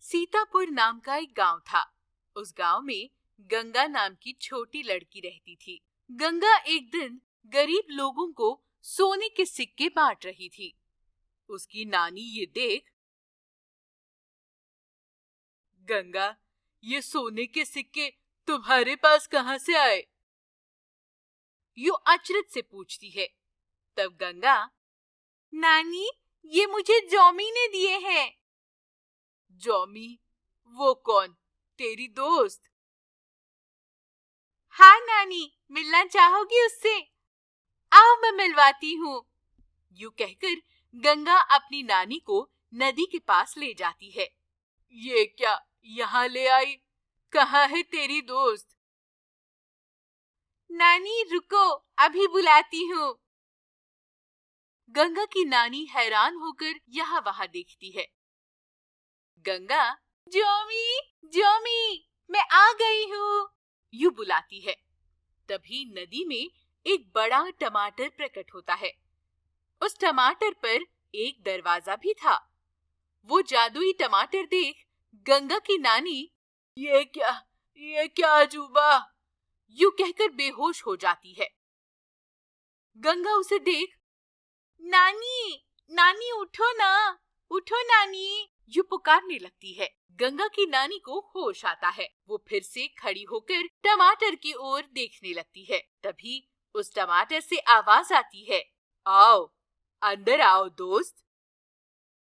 सीतापुर नाम का एक गांव था। उस गांव में गंगा नाम की छोटी लड़की रहती थी। गंगा एक दिन गरीब लोगों को सोने के सिक्के बांट रही थी। उसकी नानी ये देख, गंगा, ये सोने के सिक्के तुम्हारे पास कहां से आए? यूं अचरज से पूछती है। तब गंगा, नानी, ये मुझे जॉमी ने दिए हैं। जॉमी? वो कौन? तेरी दोस्त? हाँ नानी, मिलना चाहोगी उससे? आओ मैं मिलवाती हूँ। यूं कहकर गंगा अपनी नानी को नदी के पास ले जाती है। ये क्या यहाँ ले आई? कहाँ है तेरी दोस्त? नानी रुको, अभी बुलाती हूँ। गंगा की नानी हैरान होकर यहाँ वहाँ देखती है। गंगा, जॉमी, जॉमी, मैं आ गई हूँ, यूं बुलाती है। तभी नदी में एक बड़ा टमाटर प्रकट होता है। उस टमाटर पर एक दरवाजा भी था। वो जादुई टमाटर देख गंगा की नानी, ये क्या अजूबा, यूं कहकर बेहोश हो जाती है। गंगा उसे देख, नानी, नानी उठो ना, उठो नानी, यूं पुकारने लगती है। गंगा की नानी को होश आता है। वो फिर से खड़ी होकर टमाटर की ओर देखने लगती है। तभी उस टमाटर से आवाज आती है, आओ, अंदर आओ दोस्त।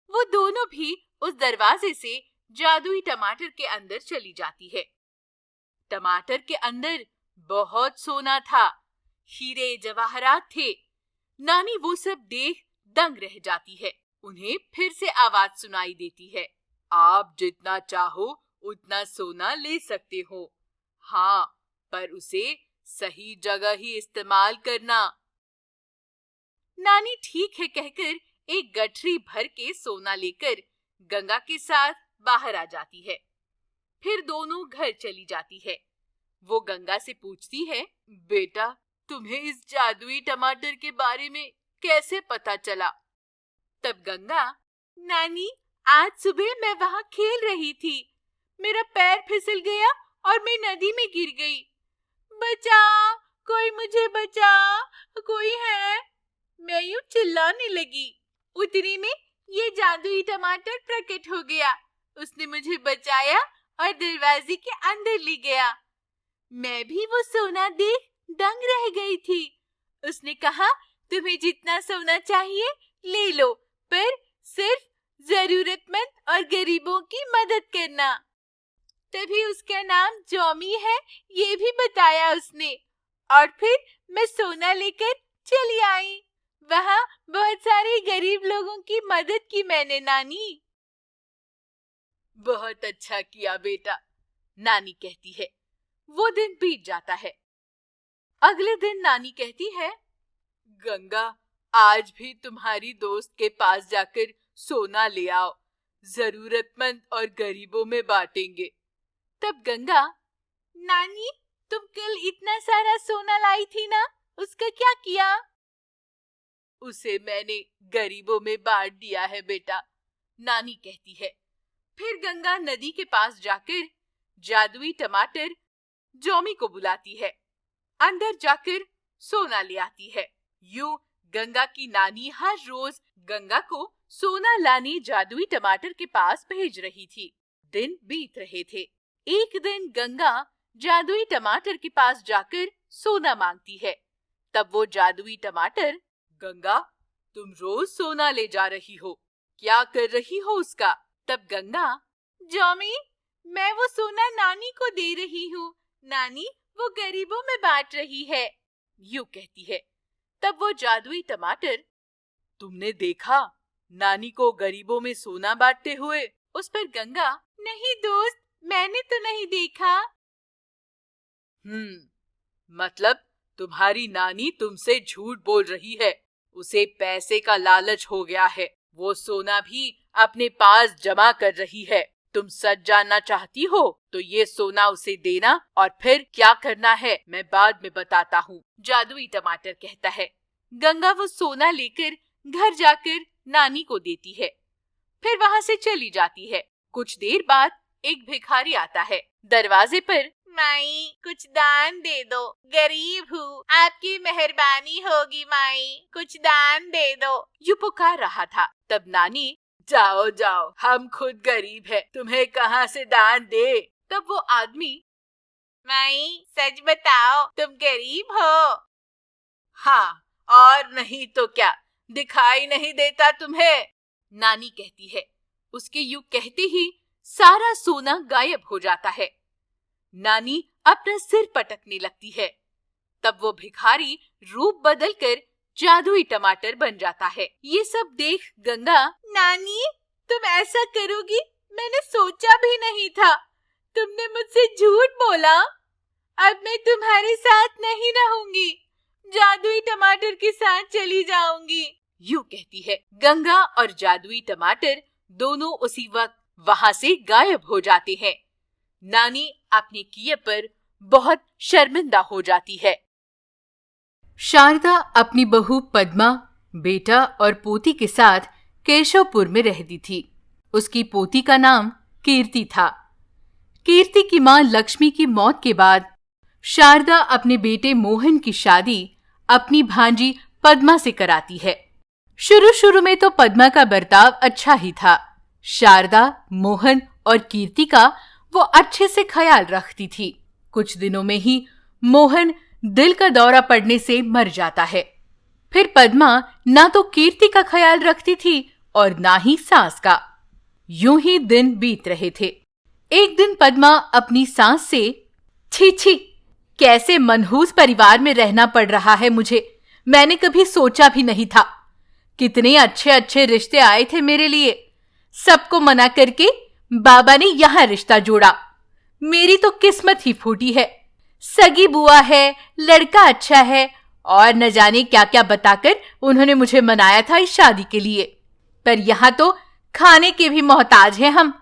वो दोनों भी उस दरवाजे से जादुई टमाटर के अंदर चली जाती है। टमाटर के अंदर बहुत सोना था, हीरे जवाहरात थे। नानी वो सब देख दंग रह जाती है। उन्हें फिर से आवाज सुनाई देती है, आप जितना चाहो उतना सोना ले सकते हो, हाँ, पर उसे सही जगह ही इस्तेमाल करना। नानी ठीक है कहकर एक गठरी भर के सोना लेकर गंगा के साथ बाहर आ जाती है। फिर दोनों घर चली जाती है। वो गंगा से पूछती है, बेटा, तुम्हें इस जादुई टमाटर के बारे में कैसे पता चला? तब गंगा, नानी, आज सुबह मैं वहाँ खेल रही थी। मेरा पैर फिसल गया और मैं नदी में गिर गई। बचाओ, कोई मुझे बचा, कोई है? मैं यूं चिल्लाने लगी। उतनी में ये जादुई टमाटर प्रकट हो गया। उसने मुझे बचाया और दरवाजे के अंदर ले गया। मैं भी वो सोना देख दंग रह गई थी। उसने कहा, तुम्हें जितना सोना चाहिए ले लो, पर सिर्फ जरूरतमंद और गरीबों की मदद करना। तभी उसका नाम जॉमी है, ये भी बताया उसने। और फिर मैं सोना लेकर चली आई। वहाँ बहुत सारे गरीब लोगों की मदद की मैंने नानी। बहुत अच्छा किया बेटा, नानी कहती है। वो दिन बीत जाता है। अगले दिन नानी कहती है, गंगा, आज भी तुम्हारी दोस्त के पास जाकर सोना ले आओ, जरूरतमंद और गरीबों में बांटेंगे। तब गंगा, नानी, तुम कल इतना सारा सोना लाई थी ना, उसका क्या किया? उसे मैंने गरीबों में बांट दिया है बेटा, नानी कहती है। फिर गंगा नदी के पास जाकर जादुई टमाटर जॉमी को बुलाती है। अंदर जाकर सोना ले आती है। यूं गंगा की नानी हर रोज गंगा को सोना लाने जादुई टमाटर के पास भेज रही थी। दिन बीत रहे थे। एक दिन गंगा जादुई टमाटर के पास जाकर सोना मांगती है। तब वो जादुई टमाटर, गंगा, तुम रोज सोना ले जा रही हो, क्या कर रही हो उसका? तब गंगा, जॉमी, मैं वो सोना नानी को दे रही हूँ। नानी वो गरीबों में बांट रही है, यूं कहती है। तब वो जादुई टमाटर, तुमने देखा नानी को गरीबों में सोना बांटते हुए? उस पर गंगा, नहीं दोस्त, मैंने तो नहीं देखा। मतलब तुम्हारी नानी तुमसे झूठ बोल रही है। उसे पैसे का लालच हो गया है। वो सोना भी अपने पास जमा कर रही है। तुम सच जानना चाहती हो तो ये सोना उसे देना और फिर क्या करना है मैं बाद में बताता हूँ, जादुई टमाटर कहता है। गंगा वो सोना लेकर घर जाकर नानी को देती है। फिर वहाँ से चली जाती है। कुछ देर बाद एक भिखारी आता है। दरवाजे पर, माई कुछ दान दे दो, गरीब हूँ, आपकी मेहरबानी होगी माई, कुछ दान दे दो, यूं पुकार रहा था। तब नानी, जाओ जाओ, हम खुद गरीब है, तुम्हें कहाँ से दान दे। तब वो आदमी, माई सच बताओ, तुम गरीब हो? हाँ, और नहीं तो क्या, दिखाई नहीं देता तुम्हें, नानी कहती है। उसके यूं कहते ही सारा सोना गायब हो जाता है। नानी अपना सिर पटकने लगती है। तब वो भिखारी रूप बदलकर जादुई टमाटर बन जाता है। ये सब देख गंगा, नानी तुम ऐसा करोगी, मैंने सोचा भी नहीं था, तुमने मुझसे झूठ बोला, अब मैं तुम्हारे साथ नहीं रहूंगी, जादुई टमाटर के साथ चली जाऊंगी, यूं कहती है। गंगा और जादुई टमाटर दोनों उसी वक्त वहां से गायब हो जाते हैं। नानी अपने किए पर बहुत शर्मिंदा हो जाती है। शारदा अपनी बहू पद्मा, बेटा और पोती के साथ केशवपुर में रहती थी। उसकी पोती का नाम कीर्ति था। कीर्ति की मां लक्ष्मी की मौत के बाद शारदा अपने बेटे मोहन की शादी अपनी भांजी पद्मा से कराती है। शुरू में तो पद्मा का बर्ताव अच्छा ही था। शारदा, मोहन और कीर्ति का वो अच्छे से ख्याल रखती थी। कुछ दिनों में ही मोहन दिल का दौरा पड़ने से मर जाता है। फिर पद्मा ना तो कीर्ति का ख्याल रखती थी और ना ही सास का। यूं ही दिन बीत रहे थे। एक दिन पद्मा अपनी सास से, छी छी, कैसे मनहूस परिवार में रहना पड़ रहा है मुझे, मैंने कभी सोचा भी नहीं था। कितने अच्छे अच्छे रिश्ते आए थे मेरे लिए, सबको मना करके बाबा ने यहाँ रिश्ता जोड़ा। मेरी तो किस्मत ही फूटी है। सगी बुआ है, लड़का अच्छा है और न जाने क्या क्या बताकर उन्होंने मुझे मनाया था इस शादी के लिए। पर यहाँ तो खाने के भी मोहताज हैं हम।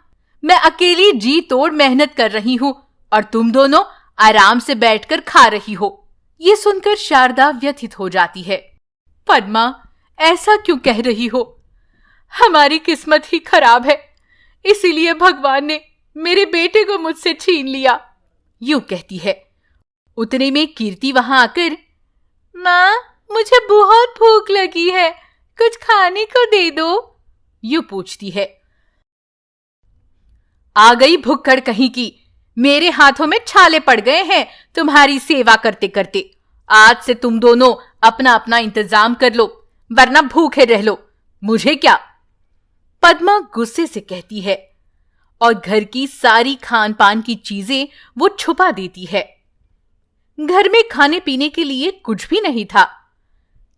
मैं अकेली जी तोड़ मेहनत कर रही हूँ और तुम दोनों आराम से बैठकर खा रही हो। ये सुनकर शारदा व्यथित हो जाती है। पद्मा, ऐसा क्यों कह रही हो? हमारी किस्मत ही खराब है, इसीलिए भगवान ने मेरे बेटे को मुझसे छीन लिया, यूं कहती है। उतने में कीर्ति वहां आकर, माँ मुझे बहुत भूख लगी है, कुछ खाने को दे दो, यूं पूछती है। आ गई भुक्कड़ कहीं की, मेरे हाथों में छाले पड़ गए हैं तुम्हारी सेवा करते करते। आज से तुम दोनों अपना अपना इंतजाम कर लो, वरना भूखे रह लो, मुझे क्या, पद्मा गुस्से से कहती है और घर की सारी खान पान की चीजें वो छुपा देती है। घर में खाने पीने के लिए कुछ भी नहीं था।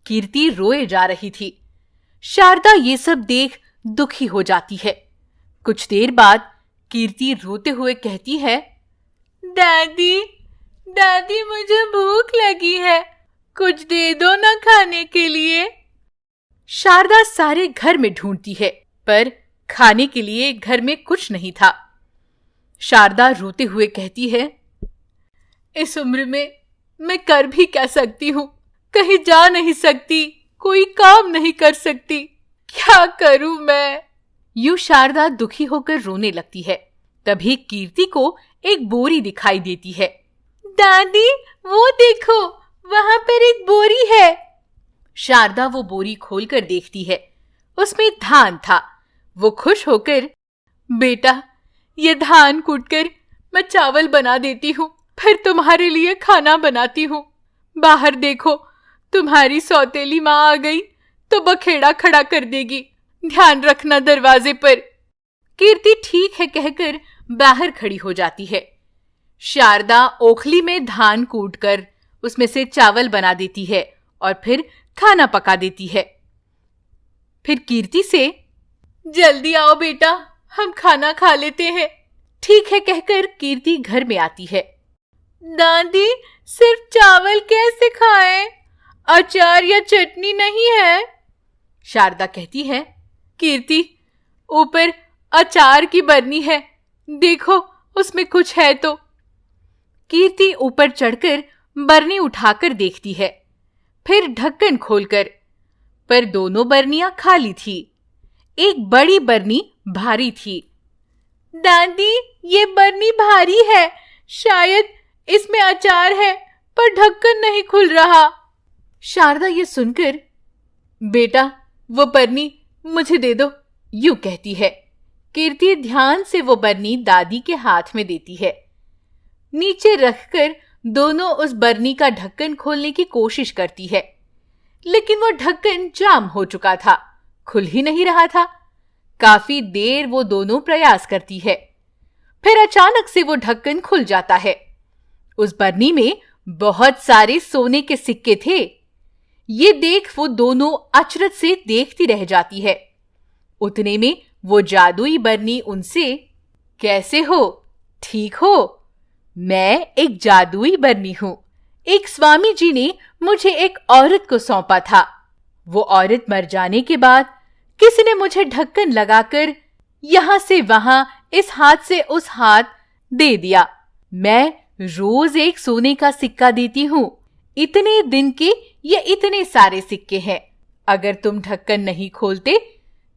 कीर्ति रोए जा रही थी। शारदा ये सब देख दुखी हो जाती है। कुछ देर बाद कीर्ति रोते हुए कहती है, दादी दादी मुझे भूख लगी है, कुछ दे दो ना खाने के लिए। शारदा सारे घर में ढूंढती है पर खाने के लिए घर में कुछ नहीं था। शारदा रोते हुए कहती है, इस उम्र में मैं कर भी क्या सकती हूँ, कहीं जा नहीं सकती, कोई काम नहीं कर सकती, क्या करूं मैं। यूं शारदा दुखी होकर रोने लगती है। तभी कीर्ति को एक बोरी दिखाई देती है। दादी वो देखो, वहां पर एक बोरी है। शारदा वो बोरी खोलकर देखती है, उसमें धान था। वो खुश होकर, बेटा ये धान कूटकर मैं चावल बना देती हूँ, फिर तुम्हारे लिए खाना बनाती हूँ। बाहर देखो, तुम्हारी सौतेली माँ आ गई तो बखेड़ा खड़ा कर देगी, ध्यान रखना दरवाजे पर। कीर्ति ठीक है कहकर बाहर खड़ी हो जाती है। शारदा ओखली में धान कूटकर उसमें से चावल बना देती है और फिर खाना पका देती है। फिर कीर्ति से, जल्दी आओ बेटा, हम खाना खा लेते हैं। ठीक है कहकर कीर्ति घर में आती है। दादी सिर्फ चावल कैसे खाएं? अचार या चटनी नहीं है? शारदा कहती है। कीर्ति ऊपर अचार की बरनी है, देखो उसमें कुछ है तो। कीर्ति ऊपर चढ़कर बरनी उठाकर देखती है, फिर ढक्कन खोलकर, पर दोनों बरनियां खाली थी। एक बड़ी बरनी भारी थी। दादी, ये बरनी भारी है, शायद इसमें अचार है, पर ढक्कन नहीं खुल रहा। शारदा ये सुनकर, बेटा वो बरनी मुझे दे दो, यूं कहती है। कीर्ति ध्यान से वो बरनी दादी के हाथ में देती है। नीचे रखकर दोनों उस बरनी का ढक्कन खोलने की कोशिश करती है, लेकिन वो ढक्कन जाम हो चुका था, खुल ही नहीं रहा था। काफी देर वो दोनों प्रयास करती है, फिर अचानक से वो ढक्कन खुल जाता है। उस बरनी में बहुत सारे सोने के सिक्के थे। ये देख वो दोनों अचरज से देखती रह जाती है। उतने में वो जादुई बरनी उनसे, कैसे हो, ठीक हो? मैं एक जादुई बरनी हूं। एक स्वामी जी ने मुझे एक औरत को सौंपा था। वो औरत मर जाने के बाद किसी ने मुझे ढक्कन लगाकर यहां से वहां, इस हाथ से उस हाथ दे दिया। मैं रोज एक सोने का सिक्का देती हूँ। इतने दिन के ये इतने सारे सिक्के हैं। अगर तुम ढक्कन नहीं खोलते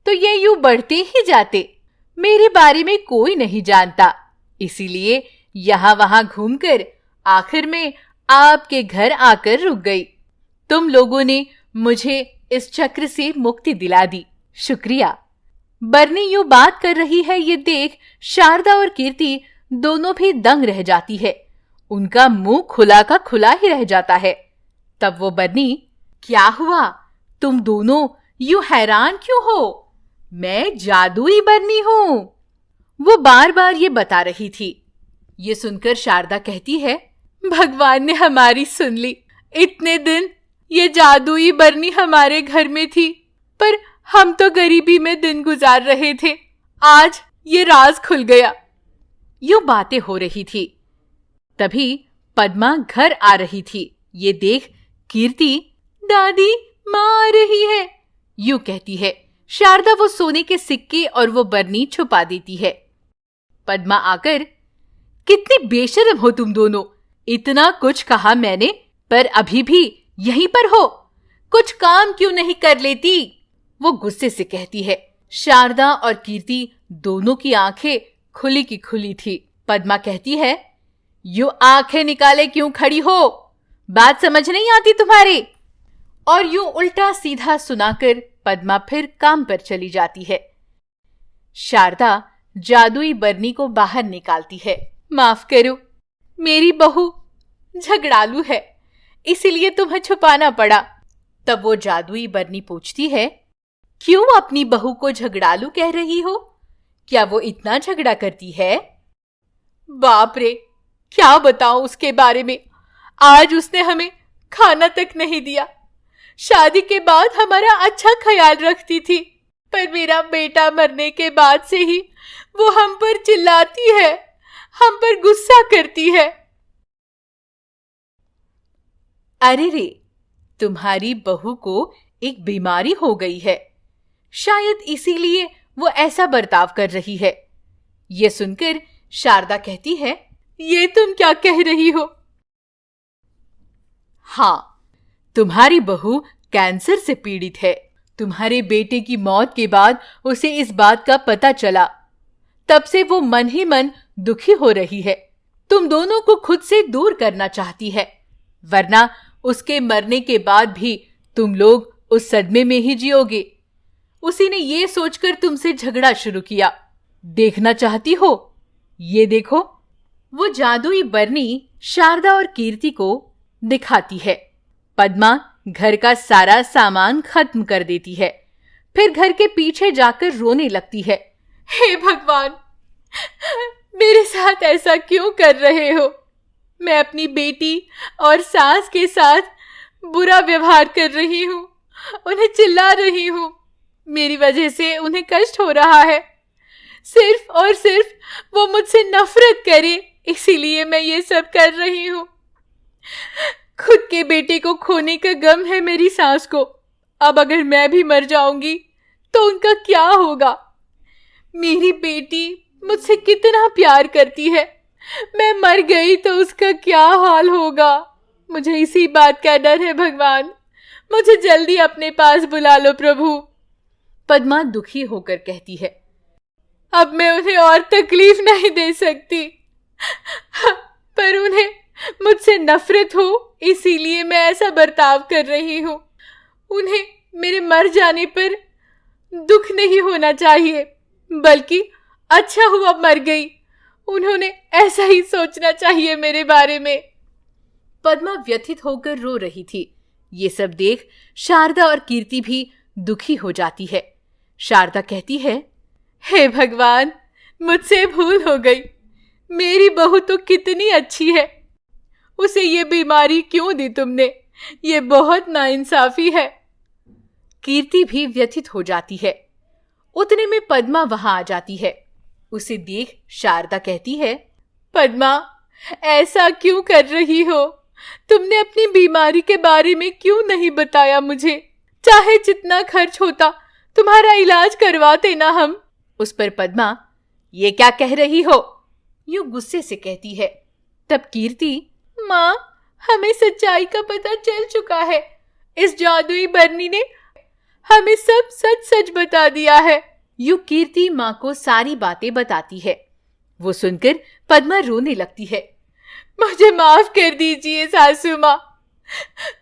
तो ये यूं बढ़ते ही जाते। मेरे बारे में कोई नहीं जानता, इसीलिए यहाँ वहां घूमकर आखिर में आपके घर आकर रुक गई। तुम लोगों ने मुझे इस चक्र से मुक्ति दिला दी, शुक्रिया। बरनी यूं बात कर रही है, ये देख शारदा और कीर्ति दोनों भी दंग रह जाती है। उनका मुंह खुला का खुला ही रह जाता है। तब वो बरनी, क्या हुआ, तुम दोनों यूं हैरान क्यों हो? मैं जादुई बरनी हूं, वो बार बार ये बता रही थी। ये सुनकर शारदा कहती है, भगवान ने हमारी सुन ली। इतने दिन ये जादुई बरनी हमारे घर में थी, पर हम तो गरीबी में दिन गुजार रहे थे। आज ये राज खुल गया। यूं बातें हो रही थी, तभी पद्मा घर आ रही थी। ये देख कीर्ति, दादी माँ आ रही है, यूं कहती है। शारदा वो सोने के सिक्के और वो बरनी छुपा देती है। पद्मा आकर, कितनी बेशर्म हो तुम दोनों, इतना कुछ कहा मैंने, पर अभी भी यहीं पर हो, कुछ काम क्यों नहीं कर लेती, वो गुस्से से कहती है। शारदा और कीर्ति दोनों की आंखें खुली की खुली थी। पद्मा कहती है, यूं आंखें निकाले क्यों खड़ी हो, बात समझ नहीं आती तुम्हारे? और यूं उल्टा सीधा सुनाकर पद्मा फिर काम पर चली जाती है। शारदा जादुई बरनी को बाहर निकालती है। माफ करो, मेरी बहू झगड़ालू है, इसीलिए तुम्हें छुपाना पड़ा। तब वो जादुई बरनी पूछती है, क्यों अपनी बहू को झगड़ालू कह रही हो? क्या वो इतना झगड़ा करती है? बाप रे, क्या बताऊं उसके बारे में। आज उसने हमें खाना तक नहीं दिया। शादी के बाद हमारा अच्छा ख्याल रखती थी, पर मेरा बेटा मरने के बाद से ही वो हम पर चिल्लाती है, हम पर गुस्सा करती है। अरे रे, तुम्हारी बहू को एक बीमारी हो गई है, शायद इसीलिए वो ऐसा बर्ताव कर रही है। ये सुनकर शारदा कहती है, ये तुम क्या कह रही हो? हाँ, तुम्हारी बहू कैंसर से पीड़ित है। तुम्हारे बेटे की मौत के बाद उसे इस बात का पता चला, तब से वो मन ही मन दुखी हो रही है। तुम दोनों को खुद से दूर करना चाहती है, वरना उसके मरने के बाद भी तुम लोग उस सदमे में ही जियोगे। उसी ने ये सोचकर तुमसे झगड़ा शुरू किया। देखना चाहती हो? ये देखो। वो जादुई बरनी शारदा और कीर्ति को दिखाती है। पद्मा घर का सारा सामान खत्म कर देती है, फिर घर के पीछे जाकर रोने लगती है। हे भगवान, मेरे साथ ऐसा क्यों कर रहे हो? मैं अपनी बेटी और सास के साथ बुरा व्यवहार कर रही हूँ, उन्हें चिल्ला रही हूँ। मेरी वजह से उन्हें कष्ट हो रहा है। सिर्फ और सिर्फ वो मुझसे नफरत करे, इसीलिए मैं ये सब कर रही हूँ। खुद के बेटे को खोने का गम है मेरी सास को। अब अगर मैं भी मर जाऊंगी तो उनका क्या होगा? मेरी बेटी मुझसे कितना प्यार करती है, मैं मर गई तो उसका क्या हाल होगा? मुझे इसी बात का डर है भगवान, मुझे जल्दी अपने पास बुला लो प्रभु। पद्मा दुखी होकर कहती है। अब मैं उन्हें और तकलीफ नहीं दे सकती। पर उन्हें मुझसे नफरत हो, इसीलिए मैं ऐसा बर्ताव कर रही हूँ। उन्हें मेरे मर जाने पर दुख नहीं होना चाहिए, बल्कि अच्छा हुआ मर गई। उन्होंने ऐसा ही सोचना चाहिए मेरे बारे में। पद्मा व्यथित होकर रो रही थी। ये सब देख शारदा और कीर्ति भी दुखी हो जाती है। शारदा कहती है, हे भगवान, मुझसे भूल हो गई। मेरी बहू तो कितनी अच्छी है, उसे ये बीमारी क्यों दी तुमने? ये बहुत नाइंसाफी है। कीर्ति भी व्यथित हो जाती है। उतने में पद्मा वहां आ जाती है। उसे देख शारदा कहती है, पद्मा, ऐसा क्यों कर रही हो? तुमने अपनी बीमारी के बारे में क्यों नहीं बताया मुझे? चाहे जितना खर्च होता तुम्हारा इलाज करवाते ना हम। उस पर पद्मा, ये क्या कह रही हो? यूं गुस्से से कहती है। तब कीर्ति, माँ, हमें सच्चाई का पता चल चुका है। इस जादुई बरनी ने हमें सब सच सच बता दिया है। यूं कीर्ति माँ को सारी बातें बताती है। वो सुनकर पद्मा रोने लगती है। मुझे माफ कर दीजिए सासू माँ,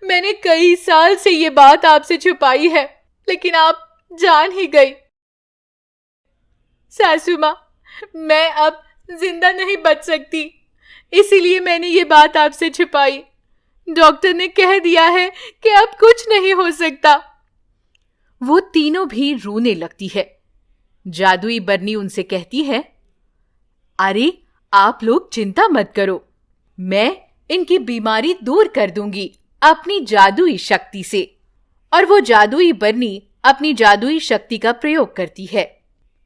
मैंने कई साल से ये बात आपसे छुपाई है, लेकिन आप जान ही गई। सासू माँ, मैं अब जिंदा नहीं बच सकती, इसीलिए मैंने ये बात आपसे छुपाई। डॉक्टर ने कह दिया है कि अब कुछ नहीं हो सकता। वो तीनों भी रोने लगती है। जादुई बरनी उनसे कहती है, अरे आप लोग चिंता मत करो, मैं इनकी बीमारी दूर कर दूंगी अपनी जादुई शक्ति से। और वो जादुई बरनी अपनी जादुई शक्ति का प्रयोग करती है।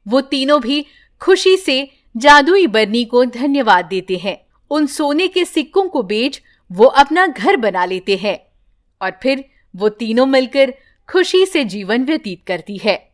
वो तीनों भी खुशी से जादुई बरनी को धन्यवाद देते हैं। उन सोने के सिक्कों को बेच वो अपना घर बना लेते हैं और फिर वो तीनों मिलकर खुशी से जीवन व्यतीत करती है।